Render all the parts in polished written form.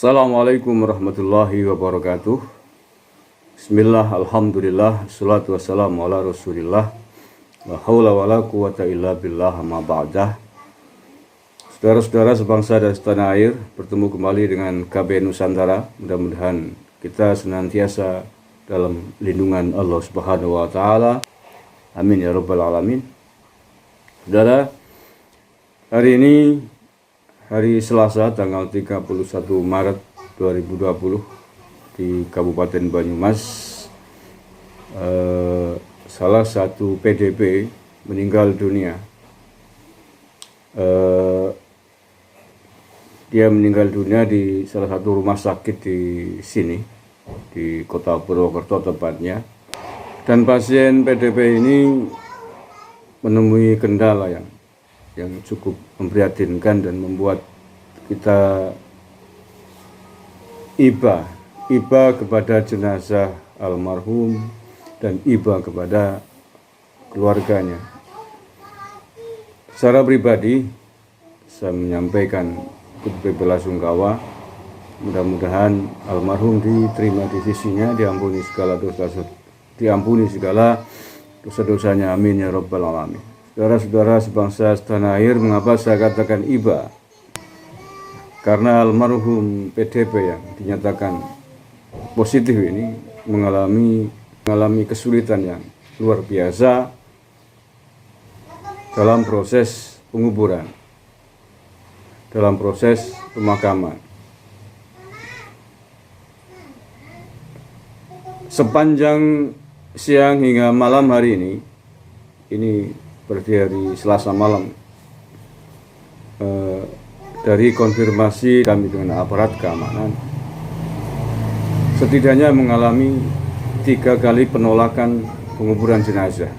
Assalamualaikum warahmatullahi wabarakatuh. Bismillah, alhamdulillah, salatu wassalamu ala rasulillah, la hawla wa la quwata illa billah, ma ba'dah. Saudara-saudara sebangsa dan setanah air, bertemu kembali dengan KB Nusantara. Mudah-mudahan kita senantiasa dalam lindungan Allah Subhanahu wa Ta'ala. Amin ya Rabbal Alamin. Saudara, hari ini hari Selasa tanggal 31 Maret 2020 di Kabupaten Banyumas, salah satu PDP meninggal dunia. Dia meninggal dunia di salah satu rumah sakit di sini, di Kota Purwokerto tepatnya. Dan pasien PDP ini menemui kendala yang cukup memprihatinkan dan membuat kita iba kepada jenazah almarhum dan iba kepada keluarganya. Secara pribadi saya menyampaikan turut belasungkawa. Mudah-mudahan almarhum diterima di sisinya, diampuni segala dosa-dosanya, amin ya Rabbal Alamin. Saudara-saudara sebangsa setanah air, mengapa saya katakan iba? Karena almarhum PDP yang dinyatakan positif ini mengalami kesulitan yang luar biasa dalam proses penguburan, dalam proses pemakaman. Sepanjang siang hingga malam hari ini berarti hari Selasa malam, dari konfirmasi kami dengan aparat keamanan, setidaknya mengalami 3 kali penolakan penguburan jenazah.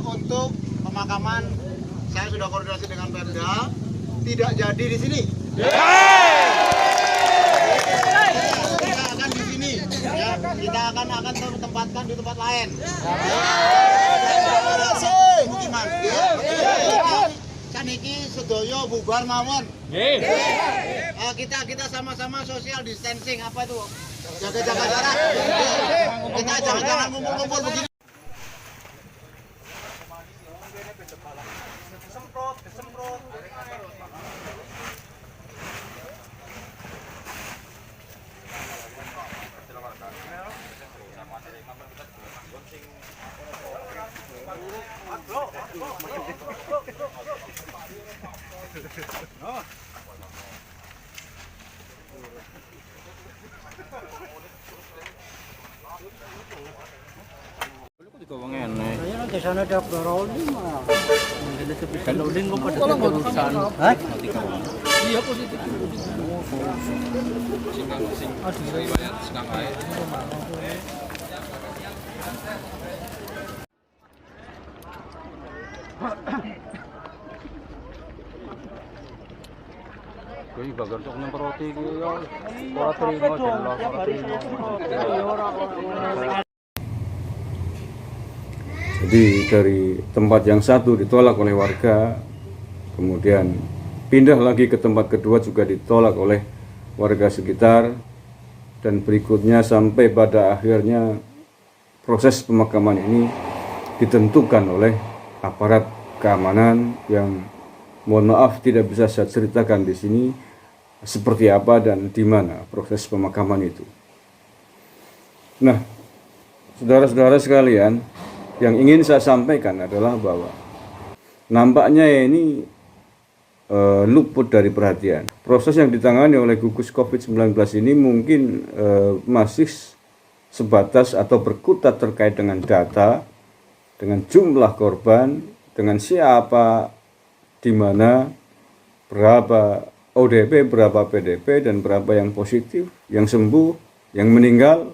Untuk pemakaman saya sudah koordinasi dengan Pemda, tidak jadi di sini. Kita akan di sini, ya. Kita akan tempatkan di tempat lain. Saniki sedoyo bubar mawon. Kita sama-sama social distancing, apa itu? Jaga-jaga jarak. Kita jangan ngumpul-ngumpul begini. Disemprot. Di sana ada rolling mah. Bisa loading kok pada urusan. Hah? Iya positif. Aduh, riwayat sekarang air. Kuwi bagian tok nyemproti iki ya ora terima jelas, ora terima. Jadi dari tempat yang satu ditolak oleh warga, kemudian pindah lagi ke tempat kedua juga ditolak oleh warga sekitar, dan berikutnya sampai pada akhirnya proses pemakaman ini ditentukan oleh aparat keamanan yang mohon maaf tidak bisa saya ceritakan di sini seperti apa dan di mana proses pemakaman itu. Nah, saudara-saudara sekalian, yang ingin saya sampaikan adalah bahwa nampaknya ini luput dari perhatian. Proses yang ditangani oleh gugus COVID-19 ini mungkin masih sebatas atau berkutat terkait dengan data, dengan jumlah korban, dengan siapa, di mana, berapa ODP, berapa PDP, dan berapa yang positif, yang sembuh, yang meninggal.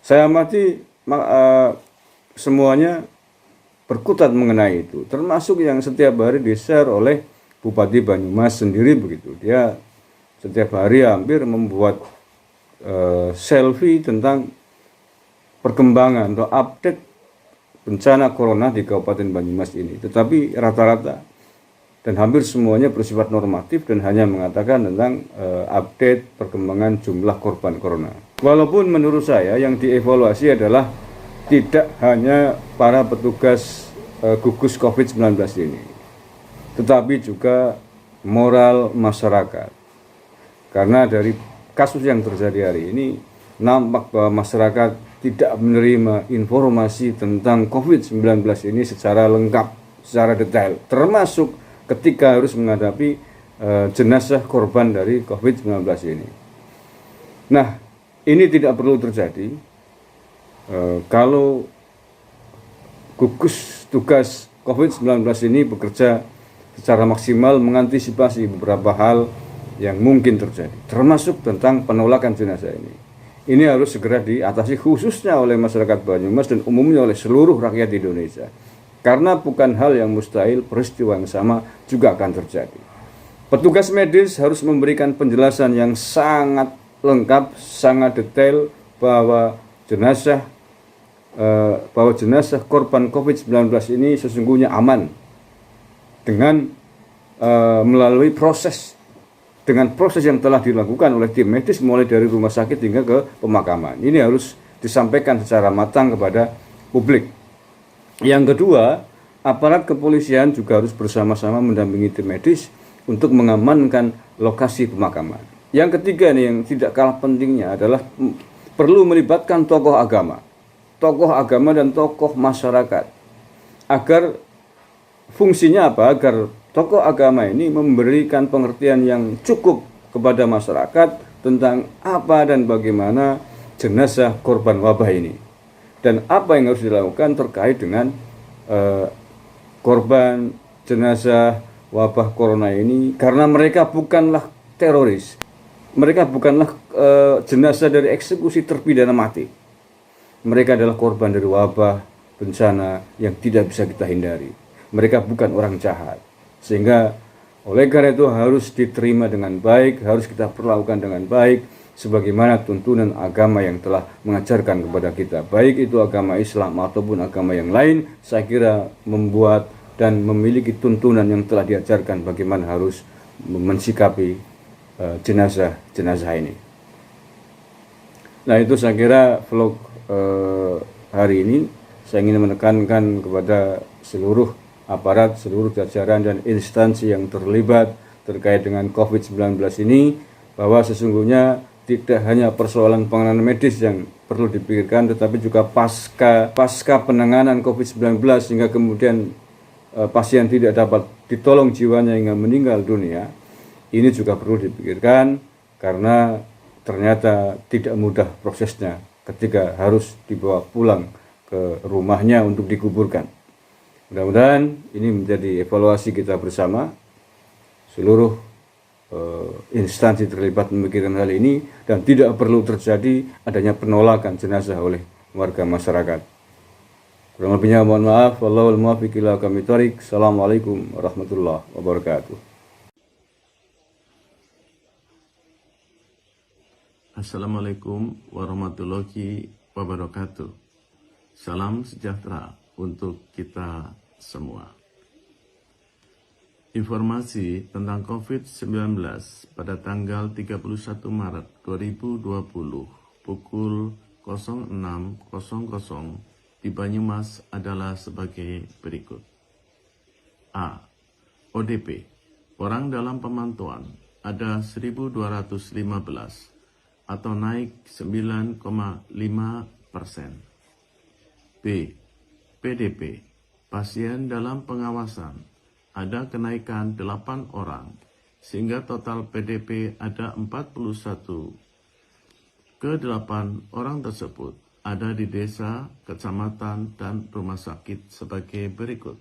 Saya amati semuanya berkutat mengenai itu, termasuk yang setiap hari di-share oleh Bupati Banyumas sendiri begitu. Dia setiap hari hampir membuat selfie tentang perkembangan atau update bencana corona di Kabupaten Banyumas ini. Tetapi rata-rata dan hampir semuanya bersifat normatif dan hanya mengatakan tentang update perkembangan jumlah korban corona. Walaupun menurut saya yang dievaluasi adalah tidak hanya para petugas gugus COVID-19 ini, tetapi juga moral masyarakat. Karena dari kasus yang terjadi hari ini, nampak bahwa masyarakat tidak menerima informasi tentang COVID-19 ini secara lengkap, secara detail, termasuk ketika harus menghadapi jenazah korban dari COVID-19 ini. Nah, ini tidak perlu terjadi kalau gugus tugas COVID-19 ini bekerja secara maksimal mengantisipasi beberapa hal yang mungkin terjadi, termasuk tentang penolakan jenazah ini. Ini harus segera diatasi khususnya oleh masyarakat Banyumas dan umumnya oleh seluruh rakyat Indonesia. Karena bukan hal yang mustahil, peristiwa yang sama juga akan terjadi. Petugas medis harus memberikan penjelasan yang sangat lengkap, sangat detail bahwa jenazah korban COVID-19 ini sesungguhnya aman dengan melalui proses yang telah dilakukan oleh tim medis mulai dari rumah sakit hingga ke pemakaman. Ini harus disampaikan secara matang kepada publik. Yang kedua, aparat kepolisian juga harus bersama-sama mendampingi tim medis untuk mengamankan lokasi pemakaman. Yang ketiga nih yang tidak kalah pentingnya adalah perlu melibatkan tokoh agama dan tokoh masyarakat. Agar fungsinya apa? Agar tokoh agama ini memberikan pengertian yang cukup kepada masyarakat tentang apa dan bagaimana jenazah korban wabah ini. Dan apa yang harus dilakukan terkait dengan korban jenazah wabah corona ini, karena mereka bukanlah teroris, mereka bukanlah jenazah dari eksekusi terpidana mati. Mereka adalah korban dari wabah bencana yang tidak bisa kita hindari. Mereka bukan orang jahat, sehingga oleh karena itu harus diterima dengan baik, harus kita perlakukan dengan baik sebagaimana tuntunan agama yang telah mengajarkan kepada kita, baik itu agama Islam ataupun agama yang lain. Saya kira membuat dan memiliki tuntunan yang telah diajarkan bagaimana harus mensikapi jenazah ini. Nah, itu saya kira vlog hari ini. Saya ingin menekankan kepada seluruh aparat, seluruh jajaran dan instansi yang terlibat terkait dengan COVID-19 ini, bahwa sesungguhnya tidak hanya persoalan penanganan medis yang perlu dipikirkan, tetapi juga pasca penanganan COVID-19 sehingga kemudian pasien tidak dapat ditolong jiwanya hingga meninggal dunia. Ini juga perlu dipikirkan karena ternyata tidak mudah prosesnya ketika harus dibawa pulang ke rumahnya untuk dikuburkan. Mudah-mudahan ini menjadi evaluasi kita bersama, seluruh instansi terlibat memikirkan hal ini, dan tidak perlu terjadi adanya penolakan jenazah oleh warga masyarakat. Kurang lebihnya mohon maaf. Wallahul muwaffiq ila aqwamit thoriq. Assalamualaikum warahmatullahi wabarakatuh. Assalamualaikum warahmatullahi wabarakatuh. Salam sejahtera untuk kita semua. Informasi tentang COVID-19 pada tanggal 31 Maret 2020 pukul 06.00 di Banyumas adalah sebagai berikut. A. ODP, orang dalam pemantauan, ada 1.215 atau naik 9,5%. B. PDP, pasien dalam pengawasan, ada kenaikan 8 orang, sehingga total PDP ada 41. Ke-8 orang tersebut ada di desa, kecamatan, dan rumah sakit sebagai berikut.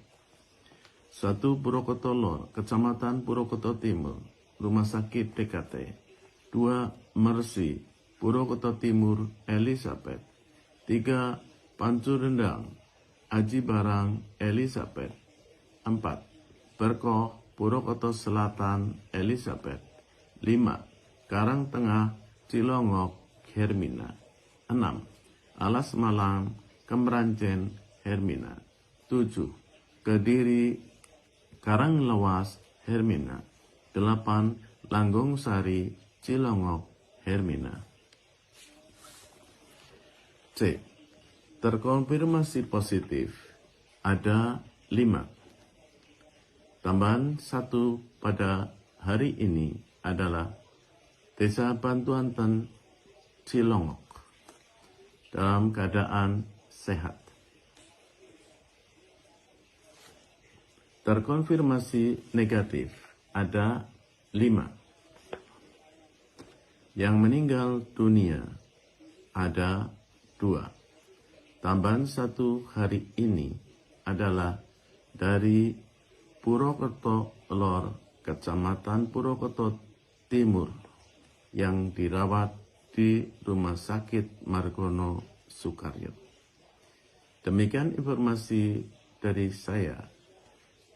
1. Purwokerto Lor, Kecamatan Purwokerto Timur, Rumah Sakit DKT. 2. Mersi, Purwokerto Timur, Elizabeth. 3. Pancu Rendang, Aji Barang, Elizabeth. 4. Berkoh, Purwokerto Selatan, Elizabeth. 5. Karang Tengah, Cilongok, Hermina. 6. Alas Malang, Kemerancen, Hermina. 7. Kediri, Karanglewas, Hermina. 8. Langgong Sari, Cilongok, Hermina. C. Terkonfirmasi positif ada 5. Tambahan 1 pada hari ini adalah Desa Bantuanten, Cilongok dalam keadaan sehat. Terkonfirmasi negatif ada 5. Yang meninggal dunia ada 2. Tambahan 1 hari ini adalah dari Purwokerto Lor, Kecamatan Purwokerto Timur, yang dirawat di Rumah Sakit Margono Soekaryo. Demikian informasi dari saya.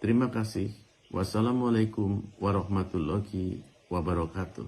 Terima kasih. Wassalamualaikum warahmatullahi wabarakatuh.